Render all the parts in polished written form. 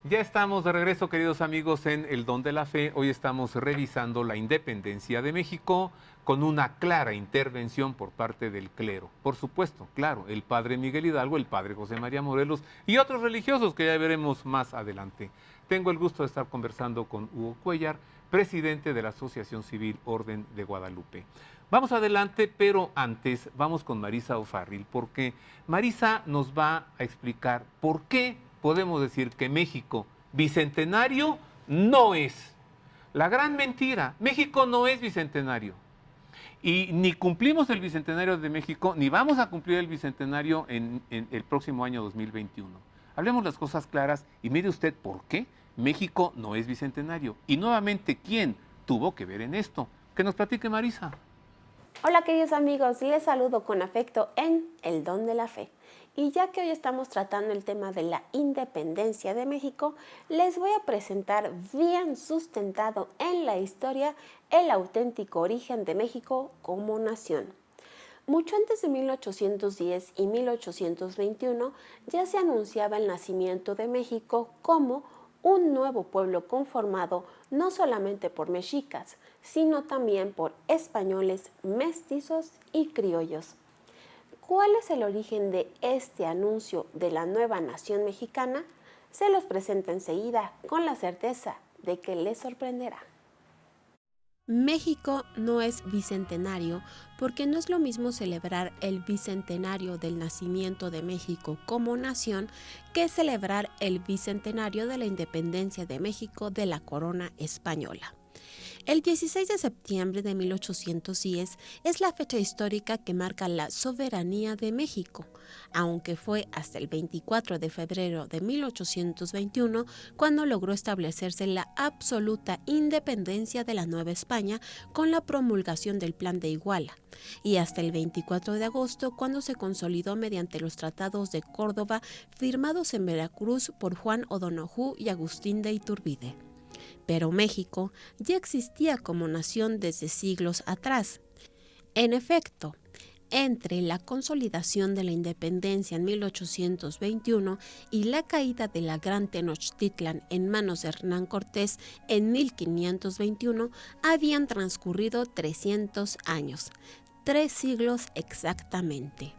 Ya estamos de regreso, queridos amigos, en El Don de la Fe. Hoy estamos revisando la independencia de México con una clara intervención por parte del clero. Por supuesto, claro, el padre Miguel Hidalgo, el padre José María Morelos y otros religiosos que ya veremos más adelante. Tengo el gusto de estar conversando con Hugo Cuellar, presidente de la Asociación Civil Orden de Guadalupe. Vamos adelante, pero antes vamos con Marisa O'Farrill, porque Marisa nos va a explicar por qué podemos decir que México bicentenario no es. La gran mentira, México no es bicentenario. Y ni cumplimos el bicentenario de México, ni vamos a cumplir el bicentenario en el próximo año 2021. Hablemos las cosas claras y mire usted por qué México no es bicentenario. Y nuevamente, ¿quién tuvo que ver en esto? Que nos platique Marisa. Hola queridos amigos, les saludo con afecto en El Don de la Fe. Y ya que hoy estamos tratando el tema de la independencia de México, les voy a presentar bien sustentado en la historia el auténtico origen de México como nación. Mucho antes de 1810 y 1821 ya se anunciaba el nacimiento de México como un nuevo pueblo conformado no solamente por mexicas, sino también por españoles, mestizos y criollos. ¿Cuál es el origen de este anuncio de la nueva nación mexicana? Se los presento enseguida con la certeza de que les sorprenderá. México no es bicentenario porque no es lo mismo celebrar el bicentenario del nacimiento de México como nación que celebrar el bicentenario de la independencia de México de la corona española. El 16 de septiembre de 1810 es la fecha histórica que marca la soberanía de México, aunque fue hasta el 24 de febrero de 1821 cuando logró establecerse la absoluta independencia de la Nueva España con la promulgación del Plan de Iguala, y hasta el 24 de agosto cuando se consolidó mediante los tratados de Córdoba firmados en Veracruz por Juan O'Donojú y Agustín de Iturbide. Pero México ya existía como nación desde siglos atrás. En efecto, entre la consolidación de la independencia en 1821 y la caída de la Gran Tenochtitlan en manos de Hernán Cortés en 1521, habían transcurrido 300 años, 3 siglos exactamente.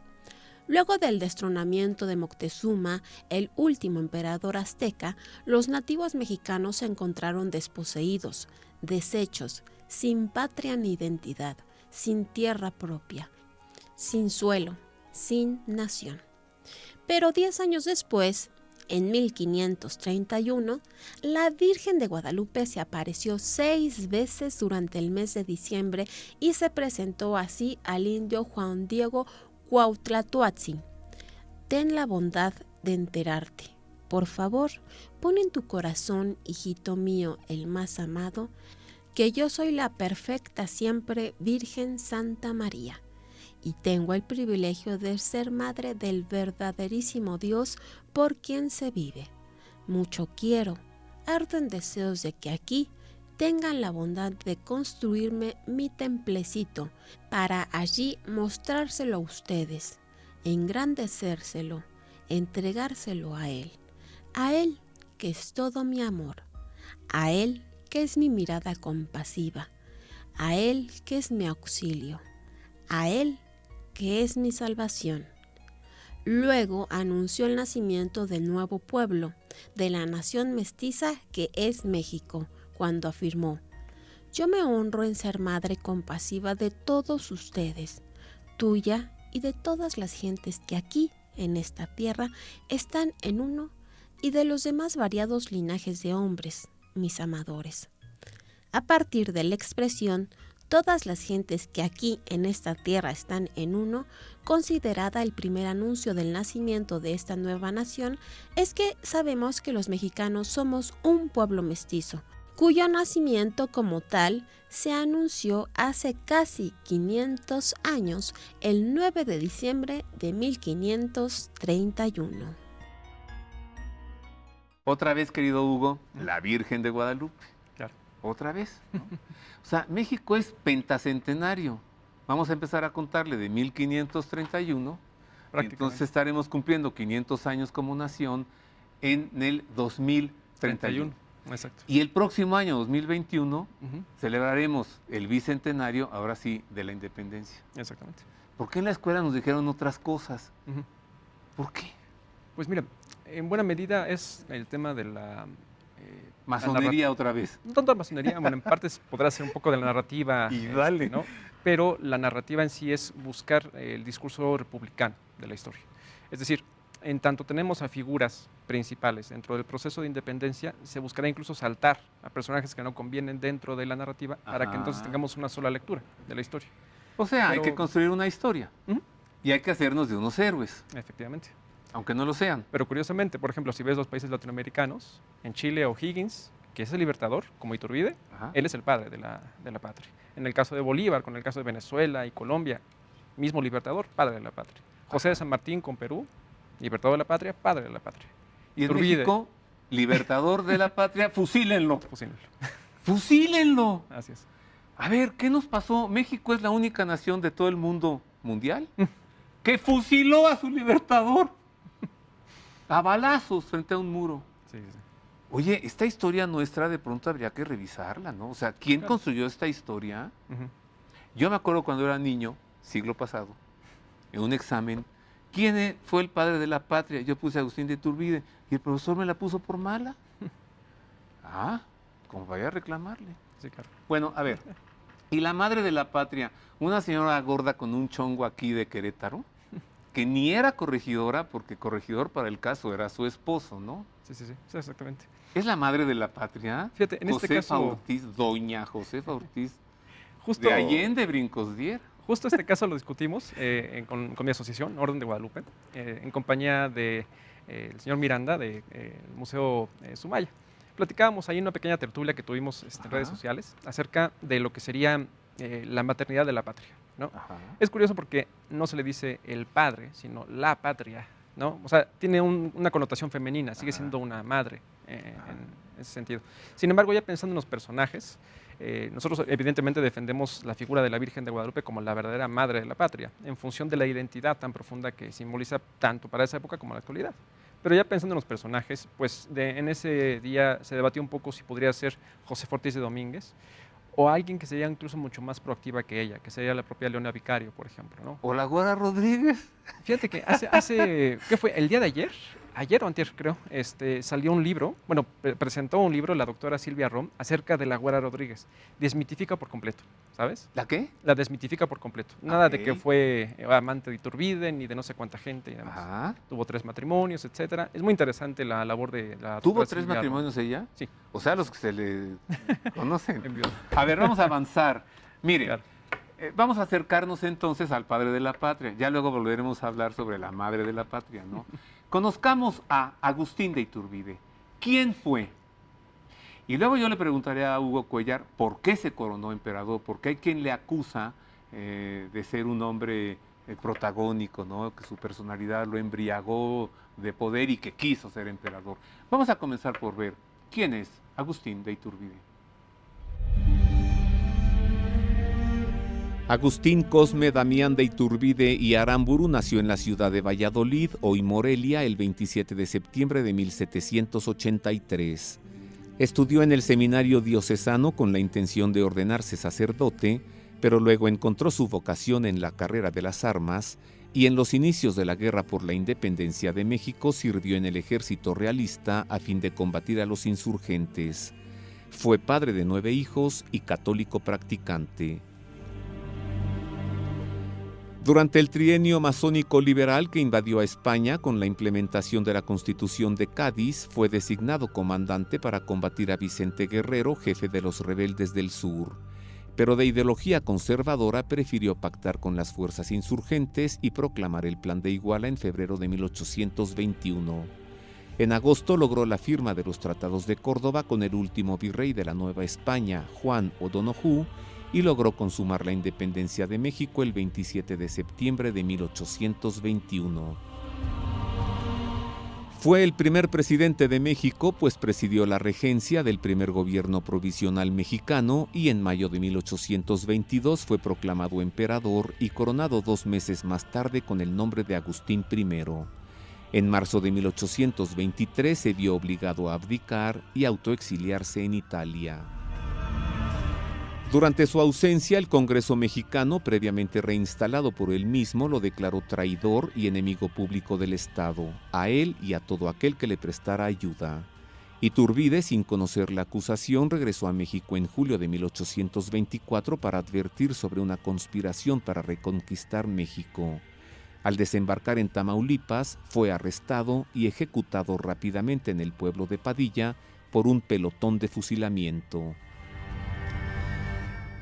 Luego del destronamiento de Moctezuma, el último emperador azteca, los nativos mexicanos se encontraron desposeídos, deshechos, sin patria ni identidad, sin tierra propia, sin suelo, sin nación. Pero 10 años después, en 1531, la Virgen de Guadalupe se apareció 6 veces durante el mes de diciembre y se presentó así al indio Juan Diego Cuauhtlatoatzin. Ten la bondad de enterarte. Por favor, pon en tu corazón, hijito mío, el más amado, que yo soy la perfecta siempre Virgen Santa María, y tengo el privilegio de ser madre del verdaderísimo Dios por quien se vive. Mucho quiero, ardo en deseos de que aquí tengan la bondad de construirme mi templecito para allí mostrárselo a ustedes, engrandecérselo, entregárselo a Él que es todo mi amor, a Él que es mi mirada compasiva, a Él que es mi auxilio, a Él que es mi salvación. Luego anunció el nacimiento del nuevo pueblo, de la nación mestiza que es México, cuando afirmó: yo me honro en ser madre compasiva de todos ustedes, tuya y de todas las gentes que aquí, en esta tierra, están en uno, y de los demás variados linajes de hombres, mis amadores. A partir de la expresión todas las gentes que aquí en esta tierra están en uno, considerada el primer anuncio del nacimiento de esta nueva nación, es que sabemos que los mexicanos somos un pueblo mestizo, cuyo nacimiento como tal se anunció hace casi 500 años, el 9 de diciembre de 1531. Otra vez, querido Hugo, la Virgen de Guadalupe. Claro. Otra vez, ¿no? O sea, México es pentacentenario. Vamos a empezar a contarle de 1531. Entonces estaremos cumpliendo 500 años como nación en el 2031. 31. Exacto. Y el próximo año, 2021, Ujú. celebraremos el bicentenario, ahora sí, de la independencia. Exactamente. ¿Por qué en la escuela nos dijeron otras cosas? Ujú. ¿Por qué? Pues mira, en buena medida es el tema de la... Masonería otra vez. no tanto la masonería, bueno, en partes podrá ser un poco de la narrativa, Y dale. ¿no? Pero la narrativa en sí es buscar el discurso republicano de la historia. Es decir, en tanto tenemos a figuras principales dentro del proceso de independencia, se buscará incluso saltar a personajes que no convienen dentro de la narrativa para que entonces Ajá. tengamos una sola lectura de la historia. O sea, hay Pero- que construir una historia Ujú. y hay que hacernos de unos héroes, Efectivamente. aunque no lo sean. Pero curiosamente, por ejemplo, si ves los países latinoamericanos, en Chile O'Higgins, que es el libertador, como Iturbide, Ajá. él es el padre de la patria. En el caso de Bolívar, con el caso de Venezuela y Colombia, mismo libertador, padre de la patria. José de San Martín con Perú, libertador de la patria, padre de la patria. Y en Iturbide. México, libertador de la patria, fusílenlo. Fusílenlo. ¡Fusílenlo! Así es. A ver, ¿qué nos pasó? ¿México es la única nación de todo el mundo mundial que fusiló a su libertador a balazos frente a un muro? Sí, sí, sí. Oye, esta historia nuestra de pronto habría que revisarla, ¿no? O sea, ¿quién Claro. construyó esta historia? Ujú. Yo me acuerdo cuando era niño, siglo pasado, en un examen, ¿quién fue el padre de la patria? Yo puse a Agustín de Iturbide y el profesor me la puso por mala. Ah, como vaya a reclamarle. Sí, claro. Bueno, a ver, ¿y la madre de la patria? Una señora gorda con un chongo aquí de Querétaro, que ni era corregidora, porque corregidor para el caso era su esposo, ¿no? Sí, sí, sí, sí, exactamente. ¿Es la madre de la patria? Fíjate, en este Josefa caso, Ortiz, doña Josefa Ortiz, justo, de Allende Brincosdier. justo este caso lo discutimos con mi asociación, Orden de Guadalupe, en compañía de el señor Miranda del Museo Sumaya. Platicábamos ahí en una pequeña tertulia que tuvimos en redes Ajá. sociales acerca de lo que sería la maternidad de la patria, ¿no? Ajá. Es curioso porque no se le dice el padre, sino la patria, ¿no? O sea, tiene una connotación femenina, sigue Ajá. siendo una madre Ajá. en ese sentido. Sin embargo, ya pensando en los personajes, nosotros evidentemente defendemos la figura de la Virgen de Guadalupe como la verdadera madre de la patria, en función de la identidad tan profunda que simboliza tanto para esa época como en la actualidad. Pero ya pensando en los personajes, pues en ese día se debatió un poco si podría ser Josefa Ortiz de Domínguez o alguien que sería incluso mucho más proactiva que ella, que sería la propia Leona Vicario, por ejemplo, ¿no? ¿O la Güera Rodríguez? Fíjate que ¿qué fue? ¿El día de ayer? Ayer o antier, creo, salió un libro, bueno, presentó un libro la doctora Silvia Rom acerca de la Güera Rodríguez. Desmitifica por completo, ¿sabes? ¿La qué? La desmitifica por completo. Nada de que Ok. fue amante de Iturbide ni de no sé cuánta gente y demás. Ajá. Tuvo 3 matrimonios, etcétera. Es muy interesante la labor de la ¿Tuvo doctora 3 Silvia Rom. matrimonios ella? Sí. O sea, los que se le conocen. Envió. A ver, vamos a avanzar. Mire, Claro. vamos a acercarnos entonces al padre de la patria. Ya luego volveremos a hablar sobre la madre de la patria, ¿no? Conozcamos a Agustín de Iturbide. ¿Quién fue? Y luego yo le preguntaré a Hugo Cuellar por qué se coronó emperador, porque hay quien le acusa de ser un hombre protagónico, ¿no? Que su personalidad lo embriagó de poder y que quiso ser emperador. Vamos a comenzar por ver quién es Agustín de Iturbide. Agustín Cosme Damián de Iturbide y Aramburu nació en la ciudad de Valladolid, hoy Morelia, el 27 de septiembre de 1783. Estudió en el seminario diocesano con la intención de ordenarse sacerdote, pero luego encontró su vocación en la carrera de las armas y en los inicios de la guerra por la independencia de México sirvió en el ejército realista a fin de combatir a los insurgentes. Fue padre de 9 hijos y católico practicante. Durante el trienio masónico liberal que invadió a España con la implementación de la Constitución de Cádiz, fue designado comandante para combatir a Vicente Guerrero, jefe de los rebeldes del sur. Pero de ideología conservadora prefirió pactar con las fuerzas insurgentes y proclamar el Plan de Iguala en febrero de 1821. En agosto logró la firma de los Tratados de Córdoba con el último virrey de la Nueva España, Juan O'Donoghue, y logró consumar la independencia de México el 27 de septiembre de 1821. Fue el primer presidente de México, pues presidió la regencia del primer gobierno provisional mexicano y en mayo de 1822 fue proclamado emperador y coronado 2 meses más tarde con el nombre de Agustín I. En marzo de 1823 se vio obligado a abdicar y autoexiliarse en Italia. Durante su ausencia, el Congreso mexicano, previamente reinstalado por él mismo, lo declaró traidor y enemigo público del Estado, a él y a todo aquel que le prestara ayuda. Iturbide, sin conocer la acusación, regresó a México en julio de 1824 para advertir sobre una conspiración para reconquistar México. Al desembarcar en Tamaulipas, fue arrestado y ejecutado rápidamente en el pueblo de Padilla por un pelotón de fusilamiento.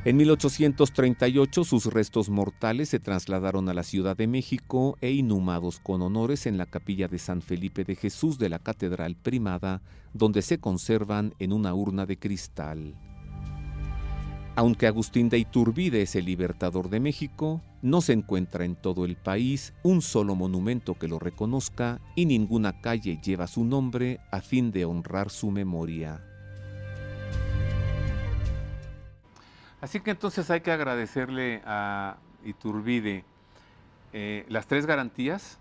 En 1838 sus restos mortales se trasladaron a la Ciudad de México e inhumados con honores en la capilla de San Felipe de Jesús de la Catedral Primada, donde se conservan en una urna de cristal. Aunque Agustín de Iturbide es el libertador de México, no se encuentra en todo el país un solo monumento que lo reconozca y ninguna calle lleva su nombre a fin de honrar su memoria. Así que entonces hay que agradecerle a Iturbide las tres garantías: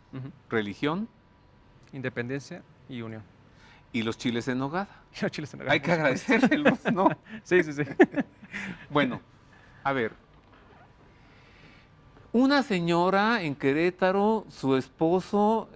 religión, Independencia y unión. y los chiles en nogada. Los chiles en nogada. Hay que agradecérselos, ¿no? Sí, sí, sí. Bueno, a ver. Una señora en Querétaro, su esposo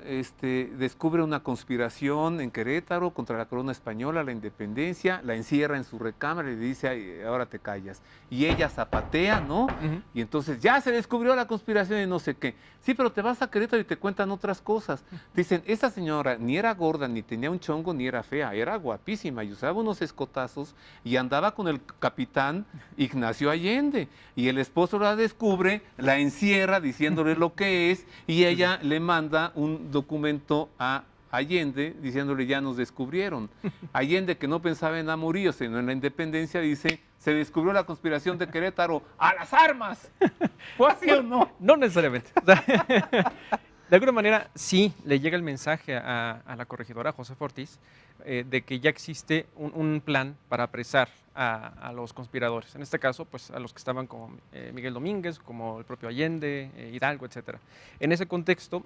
descubre una conspiración en Querétaro contra la corona española, la independencia, la encierra en su recámara y le dice: "Ay, ahora te callas". Y ella zapatea, ¿no? Ujú. Y entonces ya se descubrió la conspiración y no sé qué. Sí, pero te vas a Querétaro y te cuentan otras cosas. Dicen, esta señora ni era gorda, ni tenía un chongo, ni era fea, era guapísima y usaba unos escotazos y andaba con el capitán Ignacio Allende. Y el esposo la descubre, la encierra diciéndole lo que es, y ella le manda un documento a Allende diciéndole: ya nos descubrieron. Allende, que no pensaba en amoríos, sino en la independencia, dice: se descubrió la conspiración de Querétaro, ¡a las armas! ¿Fue así o no? No necesariamente. O sea, de alguna manera, sí le llega el mensaje a la corregidora Josefa Ortiz de que ya existe un plan para apresar a los conspiradores. En este caso, pues a los que estaban como Miguel Domínguez, como el propio Allende, Hidalgo, etc. En ese contexto,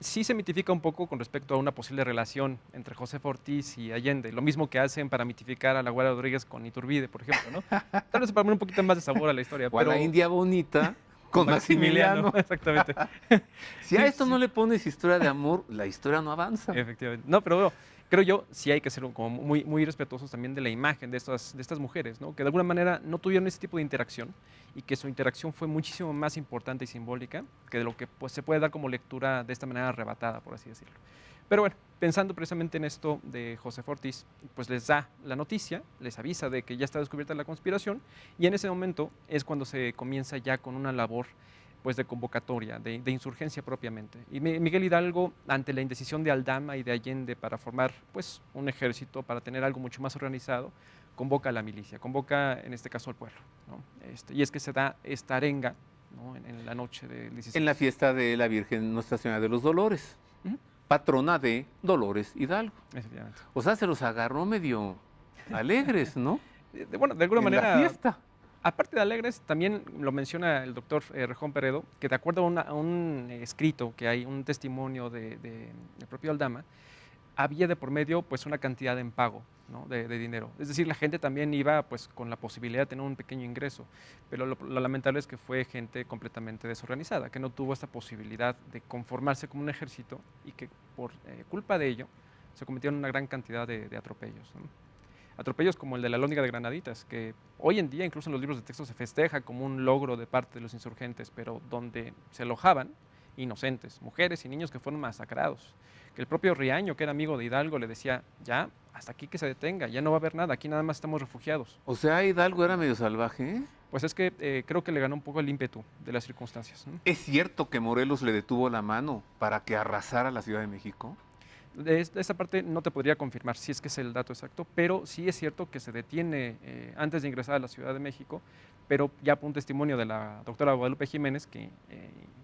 sí se mitifica un poco con respecto a una posible relación entre Josefa Ortiz y Allende, lo mismo que hacen para mitificar a la Güera Rodríguez con Iturbide, por ejemplo, ¿no? Tal vez para poner un poquito más de sabor a la historia. O a la India Bonita con Maximiliano. Exactamente. Si a Sí, esto sí. no le pones historia de amor, la historia no avanza. Efectivamente. No, pero bueno, creo yo sí hay que ser como muy respetuosos también de la imagen de estas mujeres, ¿no? Que de alguna manera no tuvieron ese tipo de interacción y que su interacción fue muchísimo más importante y simbólica que de lo que pues, se puede dar como lectura de esta manera arrebatada, por así decirlo. Pero bueno, pensando precisamente en esto de Josefa Ortiz, pues les da la noticia, les avisa de que ya está descubierta la conspiración y en ese momento es cuando se comienza ya con una labor pues de convocatoria, de insurgencia propiamente. Y Miguel Hidalgo, ante la indecisión de Aldama y de Allende para formar pues un ejército, para tener algo mucho más organizado, convoca a la milicia, convoca en este caso al pueblo, ¿no? Y es que se da esta arenga, ¿no? en la noche del 16. En la fiesta de la Virgen Nuestra Señora de los Dolores, Ujú. patrona de Dolores Hidalgo. Efectivamente. O sea, se los agarró medio alegres, ¿no? Bueno, de alguna En manera, la fiesta. aparte de alegres, también lo menciona el doctor Rejón Peredo, que de acuerdo a un escrito que hay, un testimonio del propio Aldama, había de por medio pues una cantidad en pago, ¿no? de dinero. Es decir, la gente también iba pues con la posibilidad de tener un pequeño ingreso, pero lo lamentable es que fue gente completamente desorganizada, que no tuvo esta posibilidad de conformarse como un ejército y que por culpa de ello se cometieron una gran cantidad de atropellos, ¿no? Atropellos como el de la Alhóndiga de Granaditas, que hoy en día incluso en los libros de texto se festeja como un logro de parte de los insurgentes, pero donde se alojaban inocentes, mujeres y niños que fueron masacrados. Que el propio Riaño, que era amigo de Hidalgo, le decía: ya, hasta aquí que se detenga, ya no va a haber nada, aquí nada más estamos refugiados. O sea, Hidalgo era medio salvaje, ¿eh? Pues es que creo que le ganó un poco el ímpetu de las circunstancias, ¿no? ¿Es cierto que Morelos le detuvo la mano para que arrasara la Ciudad de México? De esta parte no te podría confirmar si es que es el dato exacto, pero sí es cierto que se detiene antes de ingresar a la Ciudad de México, pero ya por un testimonio de la doctora Guadalupe Jiménez, que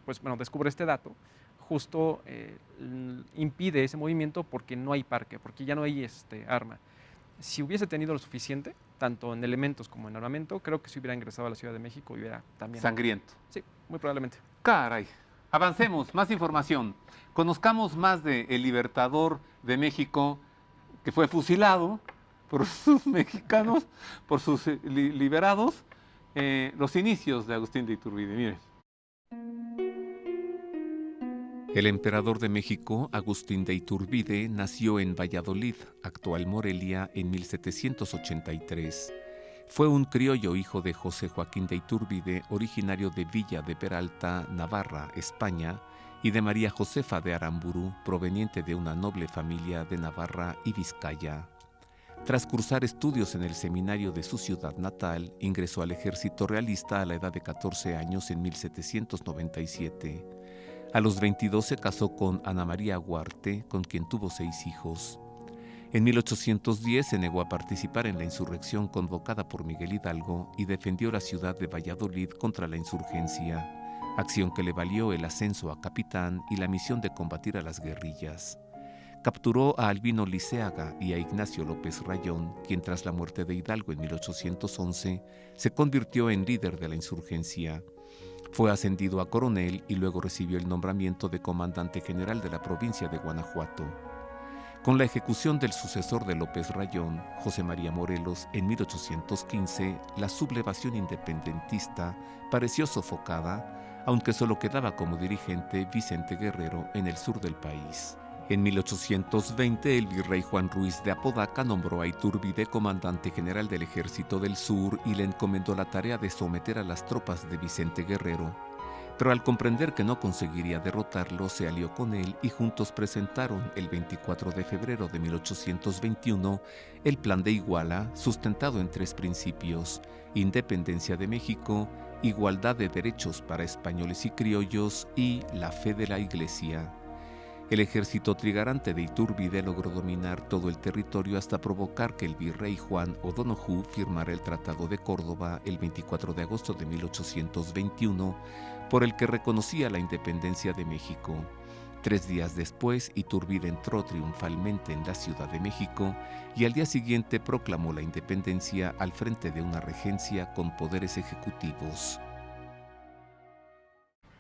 pues, bueno, descubre este dato, justo impide ese movimiento porque no hay parque, porque ya no hay arma. Si hubiese tenido lo suficiente, tanto en elementos como en armamento, creo que si hubiera ingresado a la Ciudad de México hubiera también... Sangriento. Sí, muy probablemente. Caray. Avancemos, más información. Conozcamos más de el libertador de México que fue fusilado por sus mexicanos, por sus liberados, los inicios de Agustín de Iturbide. Miren. El emperador de México, Agustín de Iturbide, nació en Valladolid, actual Morelia, en 1783. Fue un criollo hijo de José Joaquín de Iturbide, originario de Villa de Peralta, Navarra, España, y de María Josefa de Aramburu, proveniente de una noble familia de Navarra y Vizcaya. Tras cursar estudios en el seminario de su ciudad natal, ingresó al ejército realista a la edad de 14 años en 1797. A los 22 se casó con Ana María Huarte, con quien tuvo 6 hijos. En 1810 se negó a participar en la insurrección convocada por Miguel Hidalgo y defendió la ciudad de Valladolid contra la insurgencia, acción que le valió el ascenso a capitán y la misión de combatir a las guerrillas. Capturó a Albino Liceaga y a Ignacio López Rayón, quien tras la muerte de Hidalgo en 1811 se convirtió en líder de la insurgencia. Fue ascendido a coronel y luego recibió el nombramiento de comandante general de la provincia de Guanajuato. Con la ejecución del sucesor de López Rayón, José María Morelos, en 1815, la sublevación independentista pareció sofocada, aunque solo quedaba como dirigente Vicente Guerrero en el sur del país. En 1820, el virrey Juan Ruiz de Apodaca nombró a Iturbide comandante general del Ejército del Sur y le encomendó la tarea de someter a las tropas de Vicente Guerrero. Pero al comprender que no conseguiría derrotarlo, se alió con él y juntos presentaron el 24 de febrero de 1821 el Plan de Iguala, sustentado en 3 principios: independencia de México, igualdad de derechos para españoles y criollos y la fe de la Iglesia. El ejército trigarante de Iturbide logró dominar todo el territorio hasta provocar que el virrey Juan O'Donoghue firmara el Tratado de Córdoba el 24 de agosto de 1821, por el que reconocía la independencia de México. 3 días después, Iturbide entró triunfalmente en la Ciudad de México y al día siguiente proclamó la independencia al frente de una regencia con poderes ejecutivos.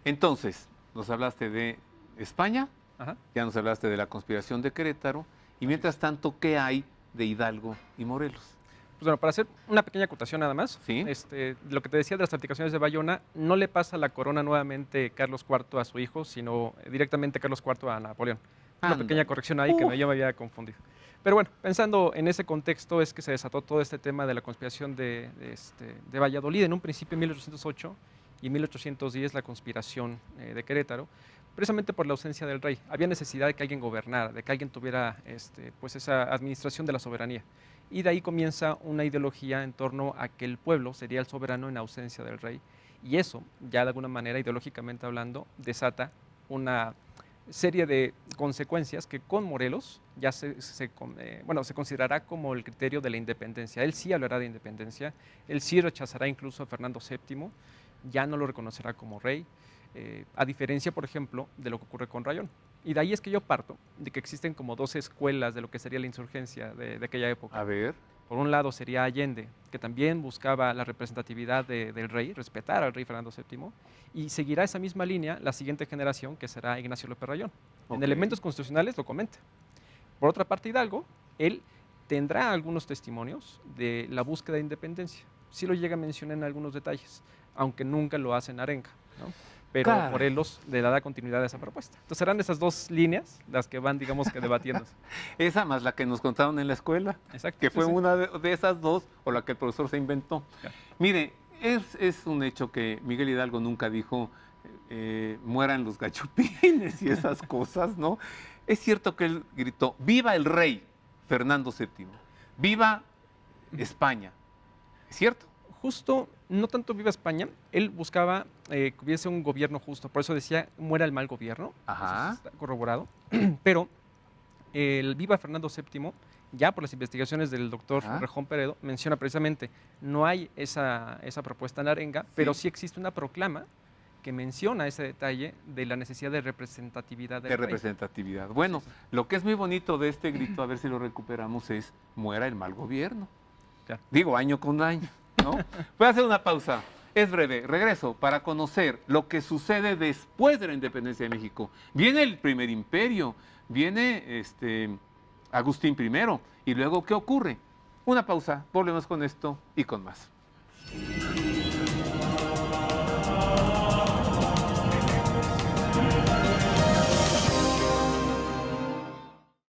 Entonces, nos hablaste de España, Ajá. ya nos hablaste de la conspiración de Querétaro, y mientras tanto, ¿qué hay de Hidalgo y Morelos? Pues bueno, para hacer una pequeña acotación nada más, ¿Sí? Lo que te decía de las abdicaciones de Bayona, no le pasa la corona nuevamente Carlos IV a su hijo, sino directamente Carlos IV a Napoleón. Una pequeña corrección ahí que yo me había confundido. Pero bueno, pensando en ese contexto es que se desató todo este tema de la conspiración de Valladolid, en un principio en 1808 y en 1810 la conspiración de Querétaro, precisamente por la ausencia del rey. Había necesidad de que alguien gobernara, de que alguien tuviera pues esa administración de la soberanía. Y de ahí comienza una ideología en torno a que el pueblo sería el soberano en ausencia del rey. Y eso, ya de alguna manera, ideológicamente hablando, desata una serie de consecuencias que con Morelos ya se considerará como el criterio de la independencia. Él sí hablará de independencia, él sí rechazará incluso a Fernando VII, ya no lo reconocerá como rey, a diferencia, por ejemplo, de lo que ocurre con Rayón. Y de ahí es que yo parto de que existen como 2 escuelas de lo que sería la insurgencia de aquella época. A ver. Por un lado sería Allende, que también buscaba la representatividad del rey, respetar al rey Fernando VII, y seguirá esa misma línea la siguiente generación, que será Ignacio López Rayón. En elementos constitucionales lo comenta. Por otra parte, Hidalgo, él tendrá algunos testimonios de la búsqueda de independencia. Sí lo llega a mencionar en algunos detalles, aunque nunca lo hace en arenga, ¿no? Pero Claro. Morelos le dará continuidad a esa propuesta. Entonces serán esas 2 líneas las que van, digamos que debatiéndose. Esa más la que nos contaron en la escuela, Exacto. que fue Sí, sí. una de esas 2 o la que el profesor se inventó. Claro. Mire, es un hecho que Miguel Hidalgo nunca dijo mueran los gachupines y esas cosas, ¿no? Es cierto que él gritó, ¡viva el rey Fernando VII! ¡Viva España! ¿Es cierto? Justo, no tanto viva España, él buscaba que hubiese un gobierno justo, por eso decía, muera el mal gobierno, Ajá. eso está corroborado, pero el viva Fernando VII, ya por las investigaciones del doctor Ah. Rejón Peredo, menciona precisamente, no hay esa propuesta en arenga, pero sí existe una proclama que menciona ese detalle de la necesidad de representatividad del De rey. representatividad. Bueno, Sí, sí. lo que es muy bonito de este grito, a ver si lo recuperamos, es muera el mal gobierno. Claro. Digo, año con año, ¿no? Voy a hacer una pausa. Es breve, regreso para conocer lo que sucede después de la independencia de México. Viene el primer imperio, viene Agustín I, y luego, ¿qué ocurre? Una pausa, volvemos con esto y con más.